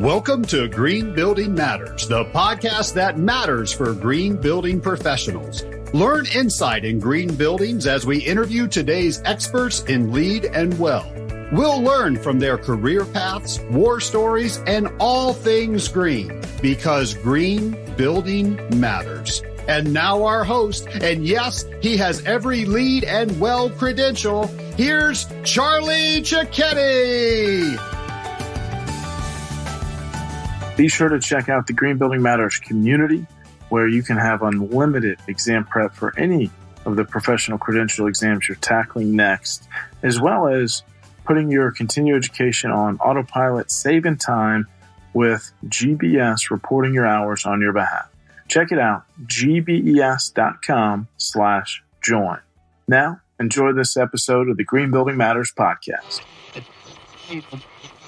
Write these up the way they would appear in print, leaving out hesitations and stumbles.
Welcome to Green Building Matters, the podcast that matters for green building professionals. Learn insight in green buildings as we interview today's experts in LEED and WELL. We'll learn from their career paths, war stories, and all things green, because green building matters. And now our host, and yes, he has every LEED and WELL credential. Here's Charlie Cicchetti. Be sure to check out the Green Building Matters community, where you can have unlimited exam prep for any of the professional credential exams you're tackling next, as well as putting your continuing education on autopilot, saving time with GBS reporting your hours on your behalf. Check it out, gbes.com/join. Now, enjoy this episode of the Green Building Matters podcast.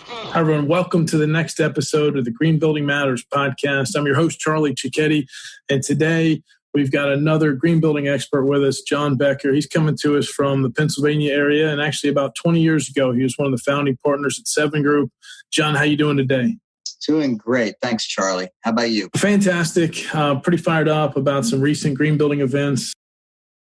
Hi, everyone. Welcome to the next episode of the Green Building Matters podcast. I'm your host, Charlie Cicchetti, and today we've got another green building expert with us, John Boecker. He's coming to us from the Pennsylvania area, and actually about 20 years ago, he was one of the founding partners at 7group. John, how you doing today? Doing great. Thanks, Charlie. How about you? Fantastic. Pretty fired up about some recent green building events,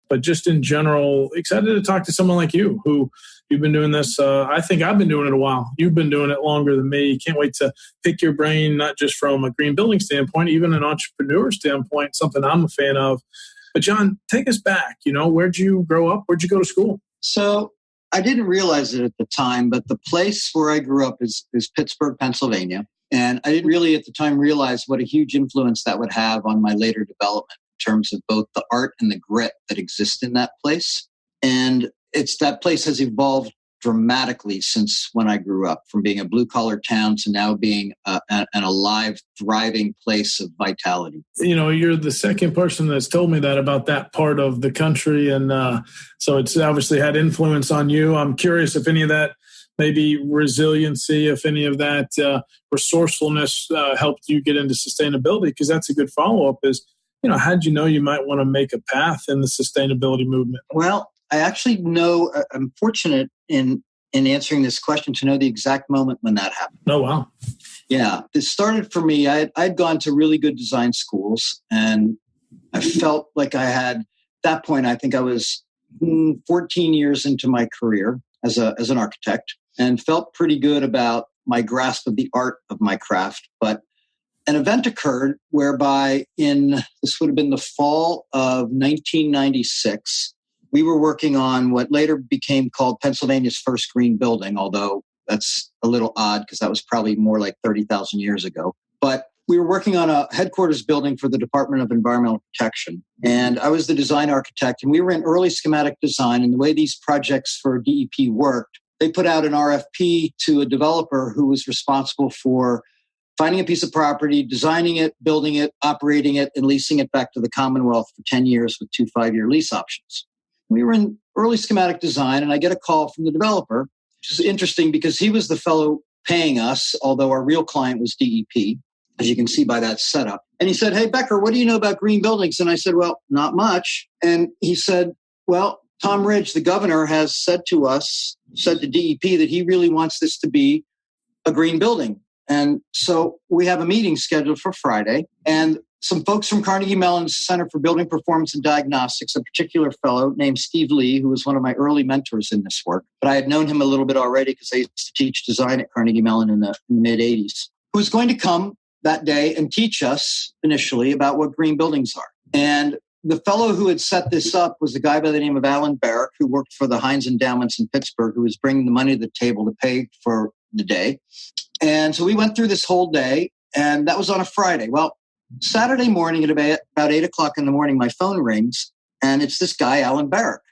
but just in general, excited to talk to someone like you who you've been doing this. I think I've been doing it a while. You've been doing it longer than me. Can't wait to pick your brain, not just from a green building standpoint, even an entrepreneur standpoint, something I'm a fan of. But John, take us back. Where'd you grow up? Where'd you go to school? So I didn't realize it at the time, but the place where I grew up is Pittsburgh, Pennsylvania. And I didn't really at the time realize what a huge influence that would have on my later development in terms of both the art and the grit that exist in that place. And that place has evolved dramatically since when I grew up, from being a blue-collar town to now being an alive, thriving place of vitality. You're the second person that's told me that about that part of the country. And so it's obviously had influence on you. I'm curious if any of that, maybe resiliency, if any of that resourcefulness helped you get into sustainability, because that's a good follow-up is, how'd you know you might want to make a path in the sustainability movement? Well, I actually know, I'm fortunate in answering this question to know the exact moment when that happened. Oh, wow. Yeah. This started for me. I'd gone to really good design schools, and I felt like I had, at that point, I think I was 14 years into my career as an architect, and felt pretty good about my grasp of the art of my craft. But an event occurred whereby this would have been the fall of 1996, we were working on what later became called Pennsylvania's first green building, although that's a little odd because that was probably more like 30,000 years ago. But we were working on a headquarters building for the Department of Environmental Protection. And I was the design architect, and we were in early schematic design. And the way these projects for DEP worked, they put out an RFP to a developer who was responsible for finding a piece of property, designing it, building it, operating it, and leasing it back to the Commonwealth for 10 years with 2 5-year lease options. We were in early schematic design, and I get a call from the developer, which is interesting because he was the fellow paying us, although our real client was DEP, as you can see by that setup. And he said, "Hey, Boecker, what do you know about green buildings?" And I said, "Well, not much." And he said, "Well, Tom Ridge, the governor, has said to DEP that he really wants this to be a green building. And so we have a meeting scheduled for Friday, and some folks from Carnegie Mellon's Center for Building Performance and Diagnostics, a particular fellow named Steve Lee, who was one of my early mentors in this work, but I had known him a little bit already because I used to teach design at Carnegie Mellon in the mid-'80s, who was going to come that day and teach us initially about what green buildings are. And the fellow who had set this up was a guy by the name of Alan Barrick, who worked for the Heinz Endowments in Pittsburgh, who was bringing the money to the table to pay for the day. And so we went through this whole day, and that was on a Friday. Well, Saturday morning at about 8 o'clock in the morning, my phone rings, and it's this guy, Alan Barrick.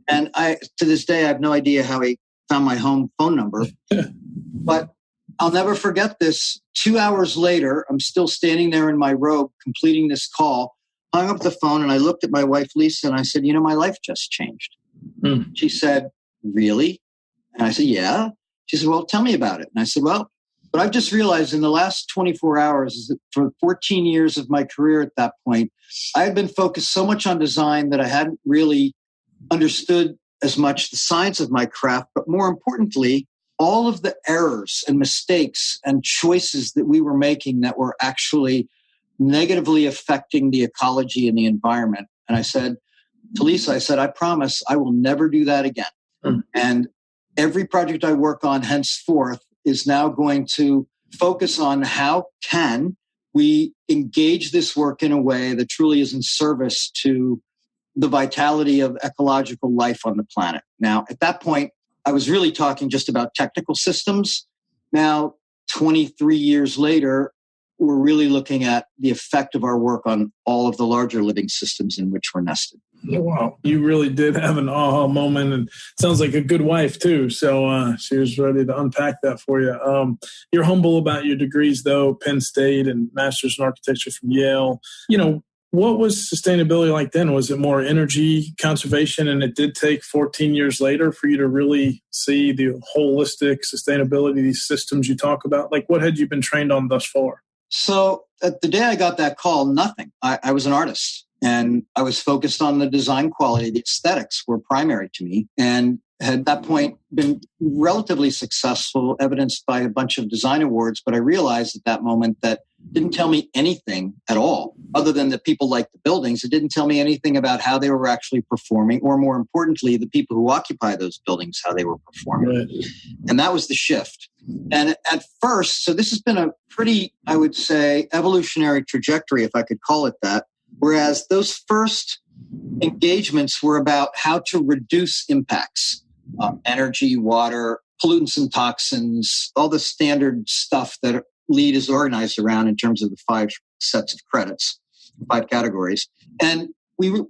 And to this day, I have no idea how he found my home phone number. But I'll never forget this. 2 hours later, I'm still standing there in my robe, completing this call, hung up the phone, and I looked at my wife, Lisa, and I said, my life just changed. She said, "Really?" And I said, "Yeah." She said, "Well, tell me about it." And I said, "Well, but I've just realized in the last 24 hours is that for 14 years of my career at that point, I had been focused so much on design that I hadn't really understood as much the science of my craft, but more importantly, all of the errors and mistakes and choices that we were making that were actually negatively affecting the ecology and the environment. And I said to Lisa, I promise I will never do that again. And every project I work on henceforth is now going to focus on how can we engage this work in a way that truly is in service to the vitality of ecological life on the planet. Now, at that point, I was really talking just about technical systems. Now, 23 years later, we're really looking at the effect of our work on all of the larger living systems in which we're nested. Wow. You really did have an aha moment, and sounds like a good wife too. So she was ready to unpack that for you. You're humble about your degrees though, Penn State and Master's in Architecture from Yale. What was sustainability like then? Was it more energy conservation? And it did take 14 years later for you to really see the holistic sustainability, these systems you talk about? Like, what had you been trained on thus far? So at the day I got that call, nothing. I was an artist. And I was focused on the design quality. The aesthetics were primary to me, and had at that point been relatively successful, evidenced by a bunch of design awards. But I realized at that moment that it didn't tell me anything at all, other than that people liked the buildings. It didn't tell me anything about how they were actually performing, or more importantly, the people who occupy those buildings, how they were performing. Right. And that was the shift. And at first, so this has been a pretty, I would say, evolutionary trajectory, if I could call it that. Whereas those first engagements were about how to reduce impacts, energy, water, pollutants and toxins, all the standard stuff that LEED is organized around in terms of the 5 sets of credits, 5 categories. And we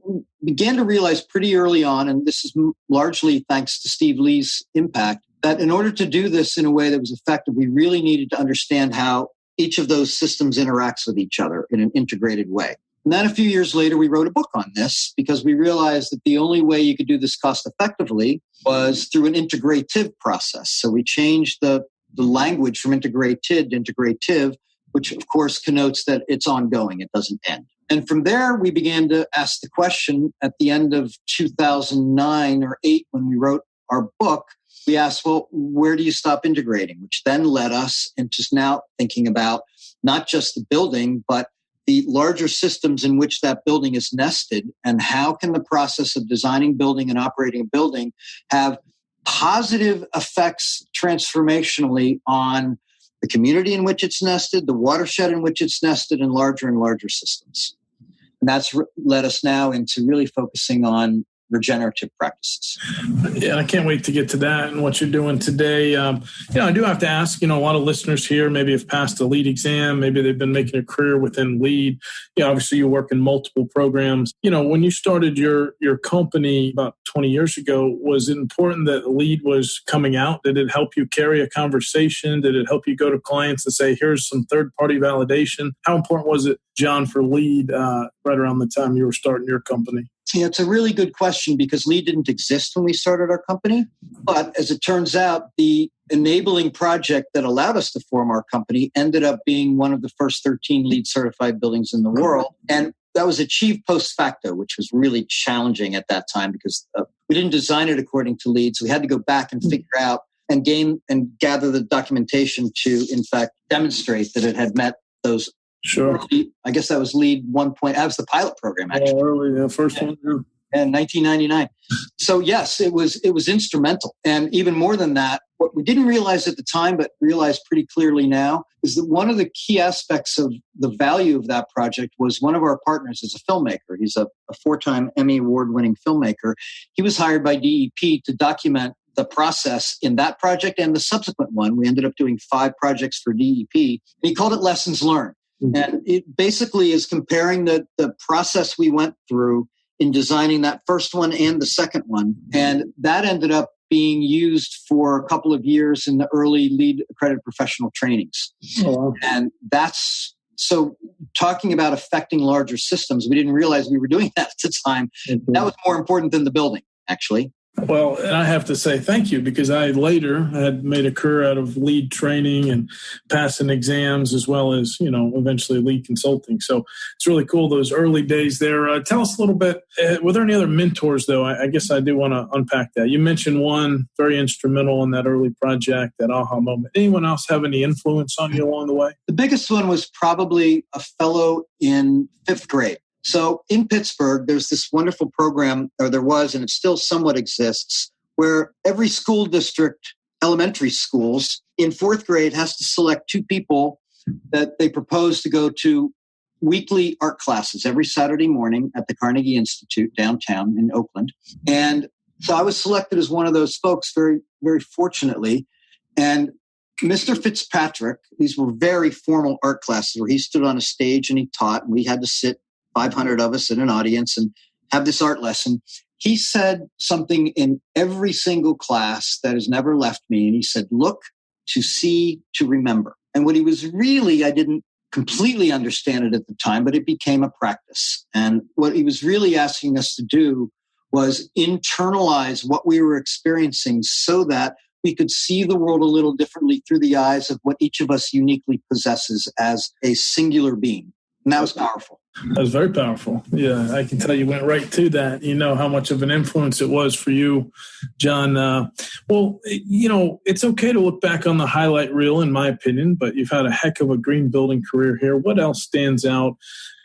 began to realize pretty early on, and this is largely thanks to Steve Lee's impact, that in order to do this in a way that was effective, we really needed to understand how each of those systems interacts with each other in an integrated way. And then a few years later, we wrote a book on this because we realized that the only way you could do this cost effectively was through an integrative process. So we changed the language from integrated to integrative, which of course connotes that it's ongoing, it doesn't end. And from there, we began to ask the question at the end of 2009 or 8, when we wrote our book, we asked, well, where do you stop integrating? Which then led us into now thinking about not just the building, but the larger systems in which that building is nested, and how can the process of designing, building, and operating a building have positive effects transformationally on the community in which it's nested, the watershed in which it's nested, and larger systems. And that's led us now into really focusing on regenerative practices. Yeah, I can't wait to get to that and what you're doing today. I do have to ask, a lot of listeners here maybe have passed the LEED exam, maybe they've been making a career within LEED. Obviously you work in multiple programs. When you started your company about 20 years ago, was it important that LEED was coming out? Did it help you carry a conversation? Did it help you go to clients and say, here's some third-party validation? How important was it, John, for LEED right around the time you were starting your company? Yeah, it's a really good question because LEED didn't exist when we started our company. But as it turns out, the enabling project that allowed us to form our company ended up being one of the first 13 LEED certified buildings in the world. And that was achieved post facto, which was really challenging at that time because we didn't design it according to LEED. So we had to go back and figure out and gather the documentation to, in fact, demonstrate that it had met those. Sure. I guess that was LEED 1. That was the pilot program, actually. Early, first one. In 1999. So yes, it was instrumental. And even more than that, what we didn't realize at the time, but realize pretty clearly now, is that one of the key aspects of the value of that project was one of our partners is a filmmaker. He's a 4-time Emmy Award-winning filmmaker. He was hired by DEP to document the process in that project and the subsequent one. We ended up doing 5 projects for DEP. And he called it Lessons Learned. And it basically is comparing the process we went through in designing that first one and the second one. And that ended up being used for a couple of years in the early LEED accredited professional trainings. Oh. And that's, so talking about affecting larger systems, we didn't realize we were doing that at the time. Mm-hmm. That was more important than the building, actually. Well, and I have to say thank you, because I later had made a career out of lead training and passing exams, as well as, eventually lead consulting. So it's really cool, those early days there. Tell us a little bit, were there any other mentors, though? I guess I do want to unpack that. You mentioned one very instrumental in that early project, that aha moment. Anyone else have any influence on you along the way? The biggest one was probably a fellow in 5th grade. So in Pittsburgh, there's this wonderful program, or there was, and it still somewhat exists, where every school district, elementary schools, in 4th grade has to select 2 people that they propose to go to weekly art classes every Saturday morning at the Carnegie Institute downtown in Oakland. And so I was selected as one of those folks, very, very fortunately. And Mr. Fitzpatrick, these were very formal art classes where he stood on a stage and he taught, and we had to sit 500 of us in an audience and have this art lesson. He said something in every single class that has never left me. And he said, look, to see, to remember. And what he was really, I didn't completely understand it at the time, but it became a practice. And what he was really asking us to do was internalize what we were experiencing so that we could see the world a little differently through the eyes of what each of us uniquely possesses as a singular being. And that was powerful. That was very powerful. Yeah, I can tell you went right to that. You know how much of an influence it was for you, John. Well, it's okay to look back on the highlight reel, in my opinion, but you've had a heck of a green building career here. What else stands out?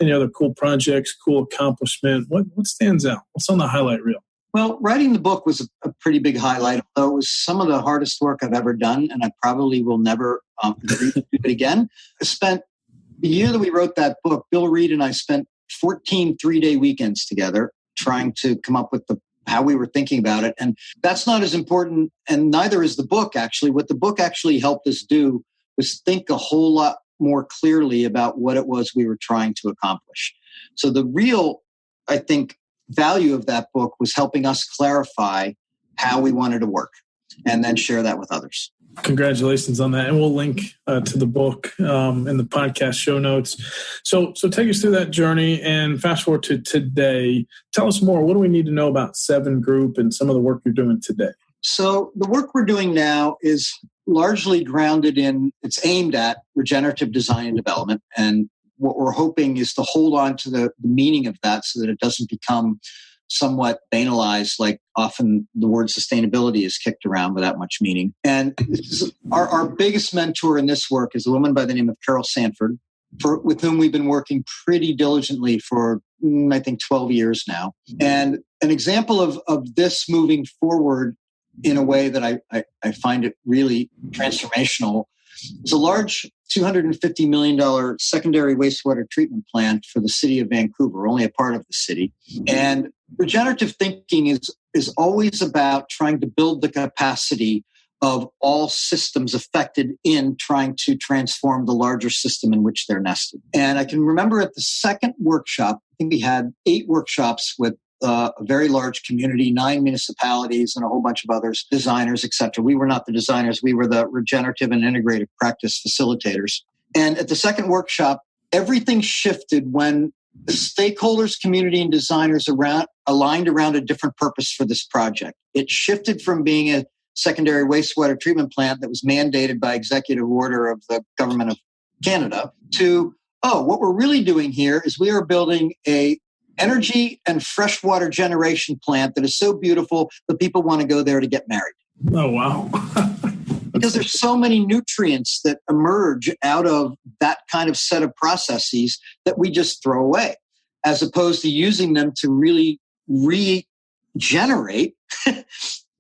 Any other cool projects, cool accomplishment? What stands out? What's on the highlight reel? Well, writing the book was a pretty big highlight, although it was some of the hardest work I've ever done, and I probably will never agree to do it again. I spent the year that we wrote that book, Bill Reed and I spent 14 3-day weekends together trying to come up with how we were thinking about it. And that's not as important, and neither is the book, actually. What the book actually helped us do was think a whole lot more clearly about what it was we were trying to accomplish. So the real, I think, value of that book was helping us clarify how we wanted to work and then share that with others. Congratulations on that. And we'll link to the book in the podcast show notes. So take us through that journey and fast forward to today. Tell us more. What do we need to know about 7group and some of the work you're doing today? So the work we're doing now is largely grounded it's aimed at regenerative design and development. And what we're hoping is to hold on to the meaning of that so that it doesn't become somewhat banalized, like often the word sustainability is kicked around without much meaning. And our biggest mentor in this work is a woman by the name of Carol Sanford, with whom we've been working pretty diligently for, I think, 12 years now. And an example of this moving forward in a way that I find it really transformational is a large $250 million secondary wastewater treatment plant for the city of Vancouver, only a part of the city. And regenerative thinking is always about trying to build the capacity of all systems affected in trying to transform the larger system in which they're nested. And I can remember at the second workshop, I think we had 8 workshops with a very large community, 9 municipalities and a whole bunch of others, designers, etc. We were not the designers. We were the regenerative and integrative practice facilitators. And at the second workshop, everything shifted when the stakeholders, community, and designers aligned around a different purpose for this project. It shifted from being a secondary wastewater treatment plant that was mandated by executive order of the government of Canada to, what we're really doing here is we are building a energy and freshwater generation plant that is so beautiful that people want to go there to get married. Oh, wow. Because there's so many nutrients that emerge out of that kind of set of processes that we just throw away, as opposed to using them to really regenerate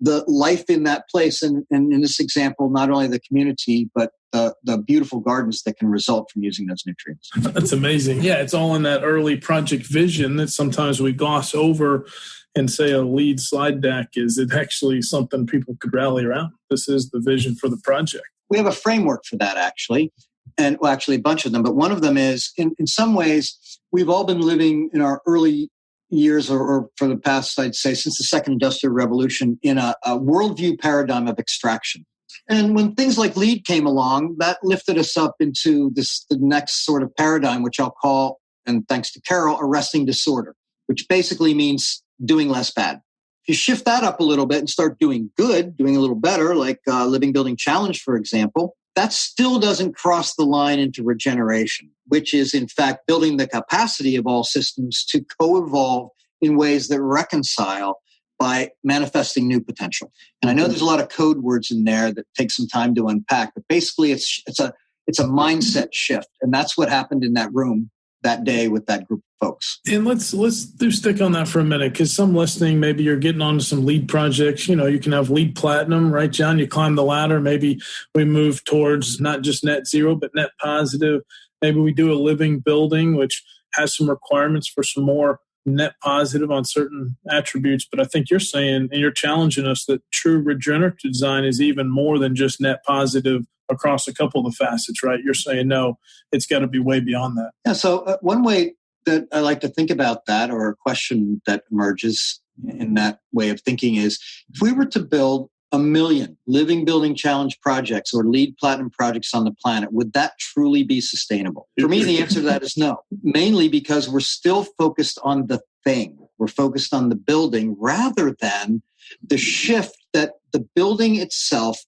the life in that place. And in this example, not only the community, but the beautiful gardens that can result from using those nutrients. That's amazing. Yeah, it's all in that early project vision that sometimes we gloss over and say a lead slide deck. Is it actually something people could rally around? This is the vision for the project. We have a framework for that, actually. And well, actually a bunch of them. But one of them is, in some ways, we've all been living in our early years or for the past, I'd say, since the Second Industrial Revolution in a worldview paradigm of extraction. And when things like LEED came along, that lifted us up into the next sort of paradigm, which I'll call, and thanks to Carol, arresting disorder, which basically means doing less bad. If you shift that up a little bit and start doing good, doing a little better, like Living Building Challenge, for example, that still doesn't cross the line into regeneration, which is in fact building the capacity of all systems to co-evolve in ways that reconcile by manifesting new potential. And I know there's a lot of code words in there that take some time to unpack, but basically it's a mindset shift. And that's what happened in that room that day with that group of folks. And let's do stick on that for a minute, because some listening, maybe you're getting onto some lead projects. You can have lead platinum, right, John? You climb the ladder. Maybe we move towards not just net zero, but net positive. Maybe we do a living building, which has some requirements for some more net positive on certain attributes. But I think you're saying, and you're challenging us, that true regenerative design is even more than just net positive across a couple of the facets, right? You're saying, no, it's got to be way beyond that. Yeah. So one way that I like to think about that, or a question that emerges in that way of thinking, is if we were to build 1 million Living Building Challenge projects or LEED Platinum projects on the planet, would that truly be sustainable? For me, the answer to that is no, mainly because we're still focused on the thing. We're focused on the building rather than the shift that the building itself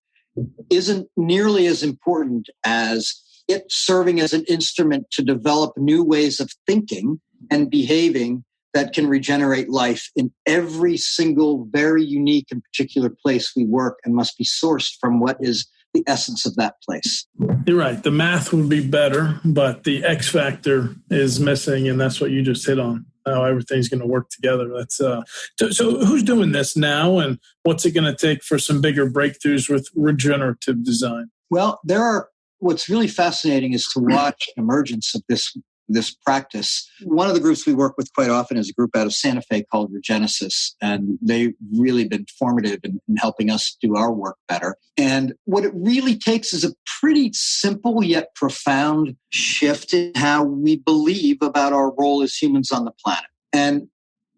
isn't nearly as important as it serving as an instrument to develop new ways of thinking and behaving that can regenerate life in every single very unique and particular place we work, and must be sourced from what is the essence of that place. You're right. The math would be better, but the X factor is missing, and that's what you just hit on, how everything's going to work together. That's so who's doing this now, and what's it going to take for some bigger breakthroughs with regenerative design? Well, what's really fascinating is to watch the emergence of this practice. One of the groups we work with quite often is a group out of Santa Fe called Regenesis, and they've really been formative in helping us do our work better. And what it really takes is a pretty simple yet profound shift in how we believe about our role as humans on the planet. And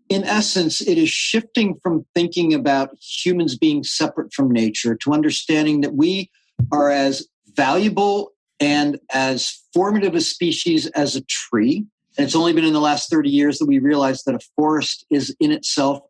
in essence, it is shifting from thinking about humans being separate from nature to understanding that we are as valuable and as formative a species as a tree. And it's only been in the last 30 years that we realized that a forest is in itself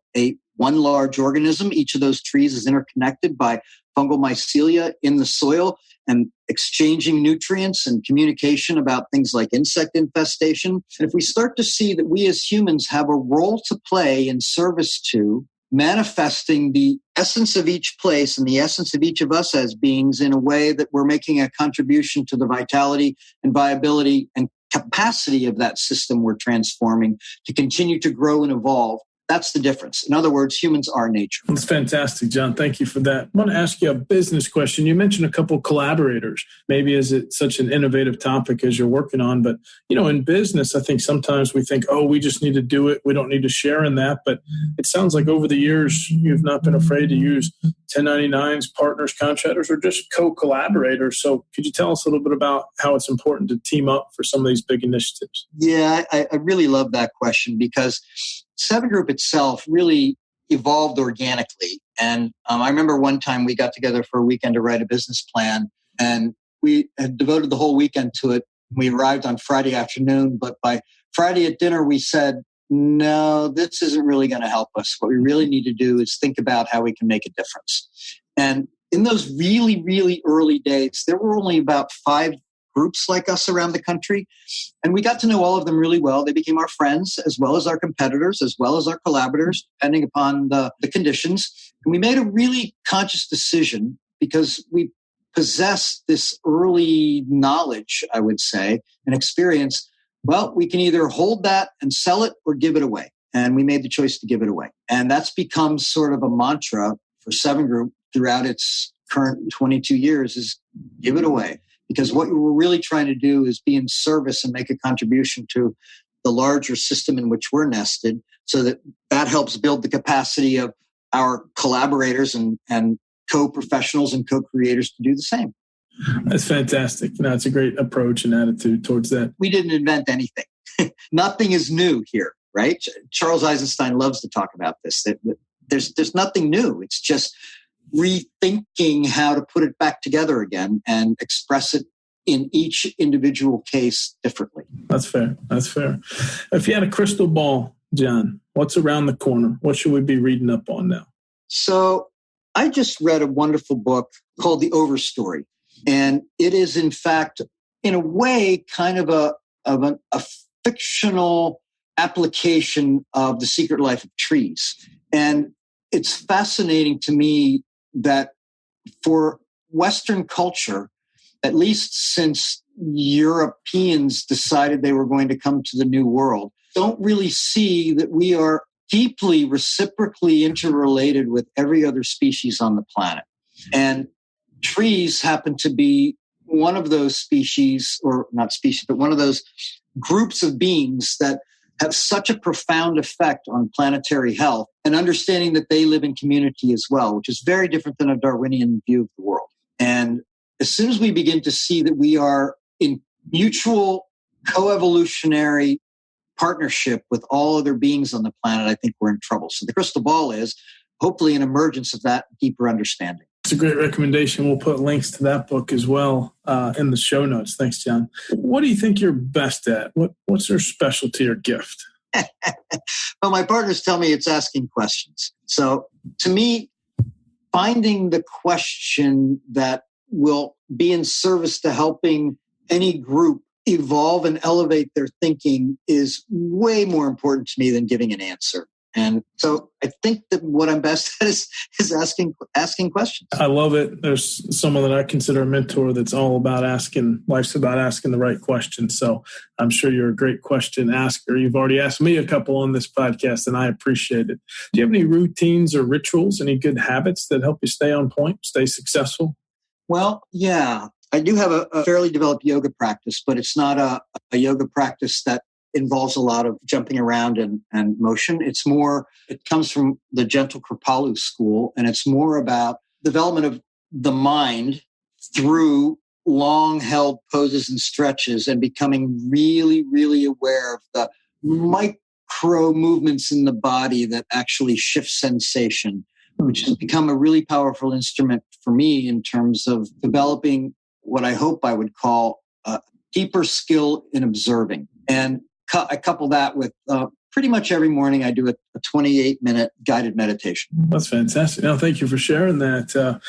one large organism. Each of those trees is interconnected by fungal mycelia in the soil and exchanging nutrients and communication about things like insect infestation. And if we start to see that we as humans have a role to play in service to manifesting the essence of each place and the essence of each of us as beings in a way that we're making a contribution to the vitality and viability and capacity of that system we're transforming to continue to grow and evolve, that's the difference. In other words, humans are nature. That's fantastic, John. Thank you for that. I want to ask you a business question. You mentioned a couple of collaborators. Maybe is it such an innovative topic as you're working on? But, in business, I think sometimes we think, we just need to do it. We don't need to share in that. But it sounds like over the years, you've not been afraid to use 1099s, partners, contractors, or just co-collaborators. So could you tell us a little bit about how it's important to team up for some of these big initiatives? Yeah, I really love that question, because 7group itself really evolved organically. And I remember one time we got together for a weekend to write a business plan, and we had devoted the whole weekend to it. We arrived on Friday afternoon, but by Friday at dinner, we said, no, this isn't really going to help us. What we really need to do is think about how we can make a difference. And in those really, really early days, there were only about 5 groups like us around the country. And we got to know all of them really well. They became our friends, as well as our competitors, as well as our collaborators, depending upon the conditions. And we made a really conscious decision, because we possess this early knowledge, I would say, and experience. Well, we can either hold that and sell it or give it away. And we made the choice to give it away. And that's become sort of a mantra for 7group throughout its current 22 years, is give it away. Because what we're really trying to do is be in service and make a contribution to the larger system in which we're nested, so that helps build the capacity of our collaborators and co-professionals and co-creators to do the same. That's fantastic. It's a great approach and attitude towards that. We didn't invent anything. Nothing is new here, right? Charles Eisenstein loves to talk about this. There's nothing new. It's just rethinking how to put it back together again and express it in each individual case differently. That's fair. If you had a crystal ball, John, what's around the corner? What should we be reading up on now? So I just read a wonderful book called The Overstory. And it is, in fact, in a way, kind of a fictional application of The Secret Life of Trees. And it's fascinating to me that for Western culture, at least since Europeans decided they were going to come to the New World, don't really see that we are deeply reciprocally interrelated with every other species on the planet. And trees happen to be one of those species, or not species, but one of those groups of beings that have such a profound effect on planetary health, and understanding that they live in community as well, which is very different than a Darwinian view of the world. And as soon as we begin to see that we are in mutual coevolutionary partnership with all other beings on the planet, I think we're in trouble. So the crystal ball is hopefully an emergence of that deeper understanding. It's a great recommendation. We'll put links to that book as well in the show notes. Thanks, John. What do you think you're best at? What's your specialty or gift? Well, my partners tell me it's asking questions. So to me, finding the question that will be in service to helping any group evolve and elevate their thinking is way more important to me than giving an answer. And so I think that what I'm best at is asking questions. I love it. There's someone that I consider a mentor that's all about life's about asking the right questions. So I'm sure you're a great question asker. You've already asked me a couple on this podcast, and I appreciate it. Do you have any routines or rituals, any good habits that help you stay on point, stay successful? Well, yeah. I do have a fairly developed yoga practice, but it's not a yoga practice that involves a lot of jumping around and motion. It comes from the gentle Kripalu school, and it's more about development of the mind through long-held poses and stretches and becoming really, really aware of the micro movements in the body that actually shift sensation, which has become a really powerful instrument for me in terms of developing what I hope I would call a deeper skill in observing. And I couple that with pretty much every morning I do a 28-minute guided meditation. That's fantastic. Now, thank you for sharing that.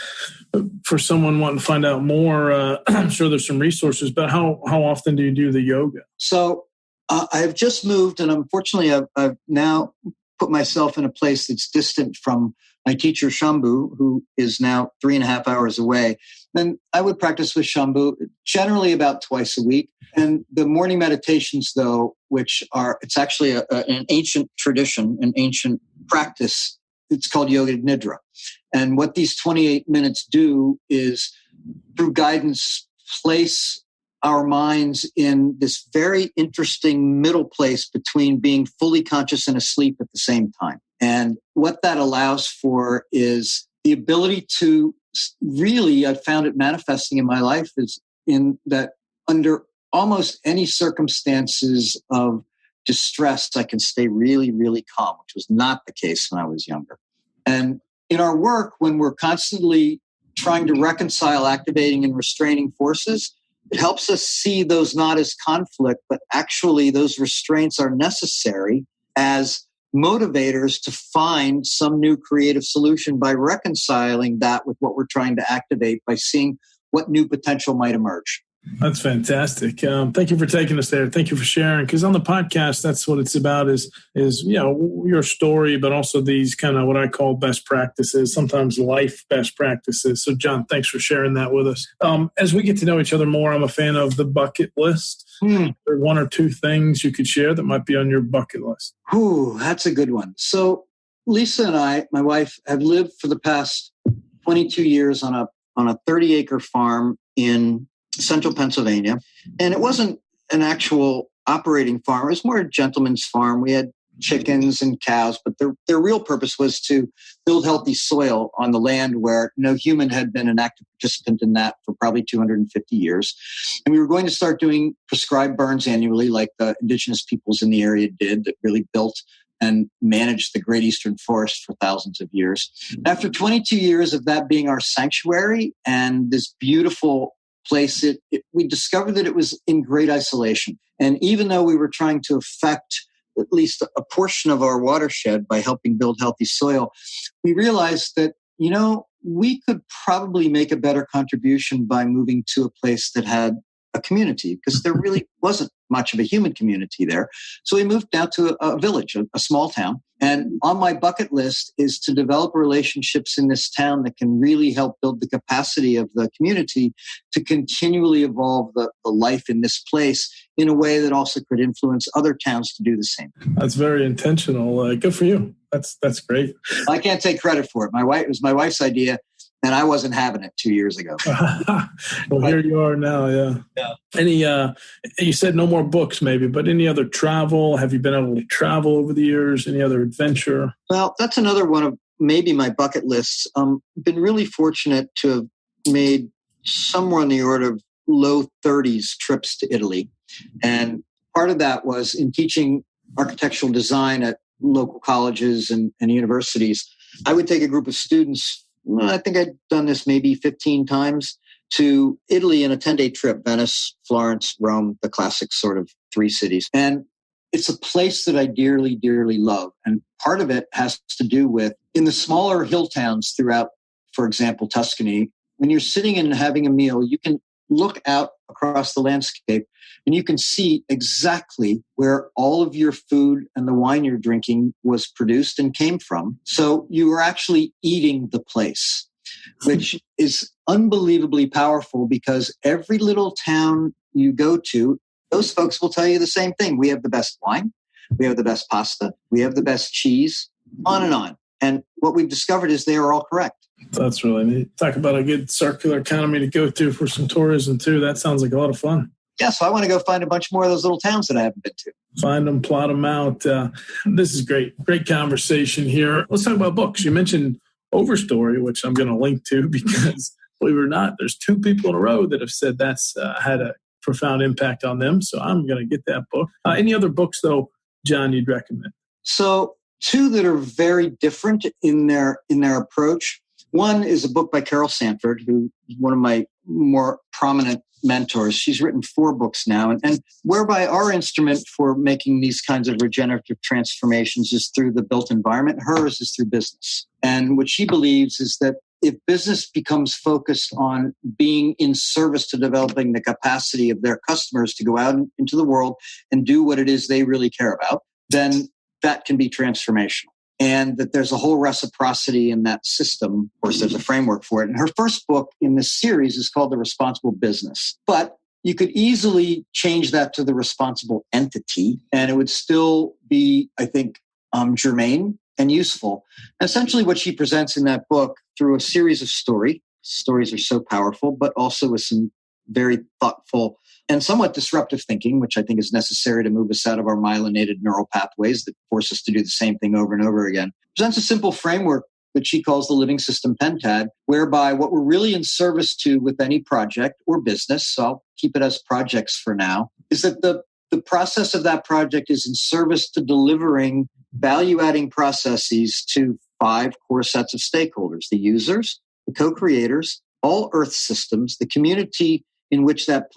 For someone wanting to find out more, I'm sure there's some resources, but how often do you do the yoga? So I've just moved, and unfortunately I've now put myself in a place that's distant from my teacher, Shambhu, who is now 3.5 hours away. And I would practice with Shambhu generally about twice a week. And the morning meditations, though, it's actually an ancient tradition, an ancient practice. It's called Yoga Nidra. And what these 28 minutes do is, through guidance, place our minds in this very interesting middle place between being fully conscious and asleep at the same time. And what that allows for is the ability to really, I've found it manifesting in my life, is in that under almost any circumstances of distress, I can stay really, really calm, which was not the case when I was younger. And in our work, when we're constantly trying to reconcile activating and restraining forces, it helps us see those not as conflict, but actually those restraints are necessary as motivators to find some new creative solution by reconciling that with what we're trying to activate, by seeing what new potential might emerge. That's fantastic. Thank you for taking us there. Thank you for sharing. Because on the podcast, that's what it's about is your story, but also these kind of what I call best practices, sometimes life best practices. So, John, thanks for sharing that with us. As we get to know each other more, I'm a fan of the bucket list. There are one or two things you could share that might be on your bucket list. Ooh, that's a good one. So, Lisa and I, my wife, have lived for the past 22 years on a 30-acre farm in central Pennsylvania. And it wasn't an actual operating farm. It was more a gentleman's farm. We had chickens and cows, but their real purpose was to build healthy soil on the land where no human had been an active participant in that for probably 250 years. And we were going to start doing prescribed burns annually, like the indigenous peoples in the area did, that really built and managed the Great Eastern Forest for thousands of years. After 22 years of that being our sanctuary and this beautiful place, we discovered that it was in great isolation. And even though we were trying to affect at least a portion of our watershed by helping build healthy soil, we realized that, we could probably make a better contribution by moving to a place that had a community, because there really wasn't much of a human community there. So we moved down to a village, a small town. And on my bucket list is to develop relationships in this town that can really help build the capacity of the community to continually evolve the life in this place in a way that also could influence other towns to do the same. That's very intentional. Good for you. That's great. I can't take credit for it. It was my wife's idea, and I wasn't having it 2 years ago. Well, here you are now, yeah. Any, you said no more books maybe, but any other travel? Have you been able to travel over the years? Any other adventure? Well, that's another one of maybe my bucket lists. Been really fortunate to have made somewhere on the order of low 30s trips to Italy. And part of that was in teaching architectural design at local colleges and universities. I would take a group of students, I think I'd done this maybe 15 times, to Italy in a 10-day trip, Venice, Florence, Rome, the classic sort of 3 cities. And it's a place that I dearly, dearly love. And part of it has to do with, in the smaller hill towns throughout, for example, Tuscany, when you're sitting and having a meal, you can look out across the landscape and you can see exactly where all of your food and the wine you're drinking was produced and came from. So you are actually eating the place, which is unbelievably powerful, because every little town you go to, those folks will tell you the same thing. We have the best wine. We have the best pasta. We have the best cheese, on and on. And what we've discovered is they are all correct. That's really neat. Talk about a good circular economy to go to for some tourism too. That sounds like a lot of fun. Yeah, so I want to go find a bunch more of those little towns that I haven't been to. Find them, plot them out. This is great. Great conversation here. Let's talk about books. You mentioned Overstory, which I'm going to link to, because believe it or not, there's 2 people in a row that have said that's had a profound impact on them. So I'm going to get that book. Any other books, though, John, you'd recommend? So 2 that are very different in their approach. One is a book by Carol Sanford, who is one of my more prominent mentors. She's written 4 books now, and whereby our instrument for making these kinds of regenerative transformations is through the built environment. Hers is through business. And what she believes is that if business becomes focused on being in service to developing the capacity of their customers to go out into the world and do what it is they really care about, then that can be transformational. And that there's a whole reciprocity in that system. Of course, there's a framework for it. And her first book in this series is called The Responsible Business. But you could easily change that to The Responsible Entity, and it would still be, I think, germane and useful. Essentially, what she presents in that book through a series of stories are so powerful, but also with some very thoughtful and somewhat disruptive thinking, which I think is necessary to move us out of our myelinated neural pathways that force us to do the same thing over and over again. Presents a simple framework that she calls the living system pentad, whereby what we're really in service to with any project or business, so I'll keep it as projects for now, is that the process of that project is in service to delivering value-adding processes to 5 core sets of stakeholders: the users, the co-creators, all Earth systems, the community in which that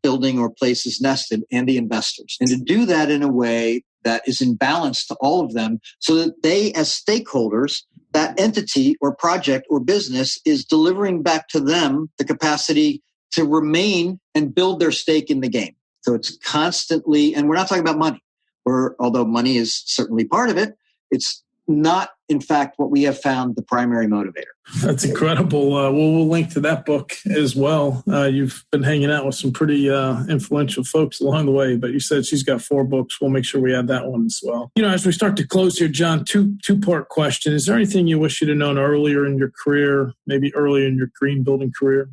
building or place is nested, and the investors. And to do that in a way that is in balance to all of them, so that they, as stakeholders, that entity or project or business is delivering back to them the capacity to remain and build their stake in the game. So it's constantly, and we're not talking about money, although money is certainly part of it, it's not, in fact, what we have found the primary motivator. That's incredible. We'll link to that book as well. You've been hanging out with some pretty influential folks along the way, but you said she's got 4 books. We'll make sure we add that one as well. As we start to close here, John, two-part question. Is there anything you wish you'd have known earlier in your career, maybe earlier in your green building career?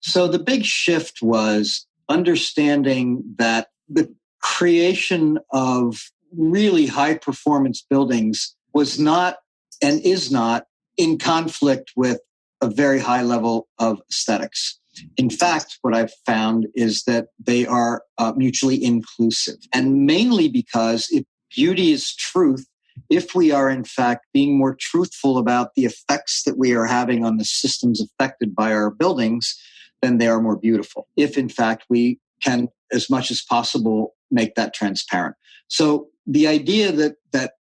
So the big shift was understanding that the creation of really high-performance buildings was not and is not in conflict with a very high level of aesthetics. In fact, what I've found is that they are mutually inclusive, and mainly because if beauty is truth, if we are in fact being more truthful about the effects that we are having on the systems affected by our buildings, then they are more beautiful. If in fact we can as much as possible, make that transparent. So the idea that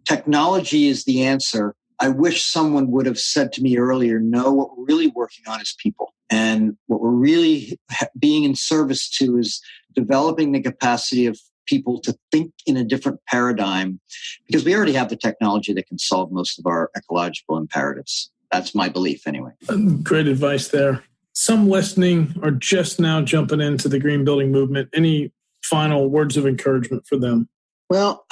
technology is the answer, I wish someone would have said to me earlier, no, what we're really working on is people. And what we're really being in service to is developing the capacity of people to think in a different paradigm, because we already have the technology that can solve most of our ecological imperatives. That's my belief anyway. Great advice there. Some listening are just now jumping into the green building movement. Any final words of encouragement for them? Well,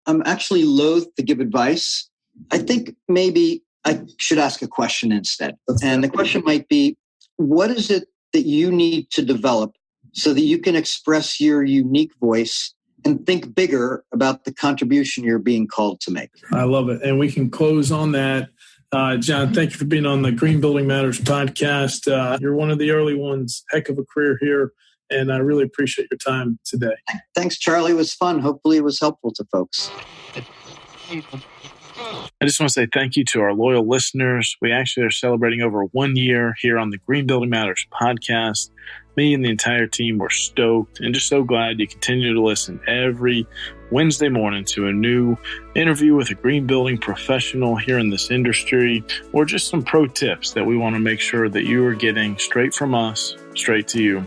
I'm actually loath to give advice. I think maybe I should ask a question instead. And the question might be, what is it that you need to develop so that you can express your unique voice and think bigger about the contribution you're being called to make? I love it. And we can close on that. John, thank you for being on the Green Building Matters podcast. You're one of the early ones. Heck of a career here. And I really appreciate your time today. Thanks, Charlie. It was fun. Hopefully it was helpful to folks. I just want to say thank you to our loyal listeners. We actually are celebrating over 1 year here on the Green Building Matters podcast. Me and the entire team were stoked and just so glad you continue to listen every Wednesday morning to a new interview with a green building professional here in this industry, or just some pro tips that we want to make sure that you are getting straight from us, straight to you.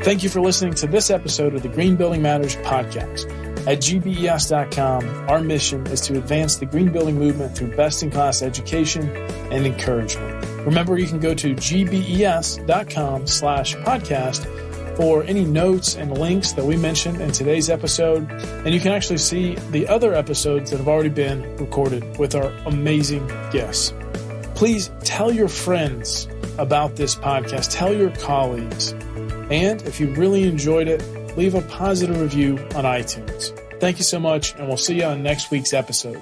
Thank you for listening to this episode of the Green Building Matters podcast. At gbes.com, our mission is to advance the green building movement through best-in-class education and encouragement. Remember, you can go to gbes.com/podcast for any notes and links that we mentioned in today's episode. And you can actually see the other episodes that have already been recorded with our amazing guests. Please tell your friends about this podcast. Tell your colleagues. And if you really enjoyed it, leave a positive review on iTunes. Thank you so much, and we'll see you on next week's episode.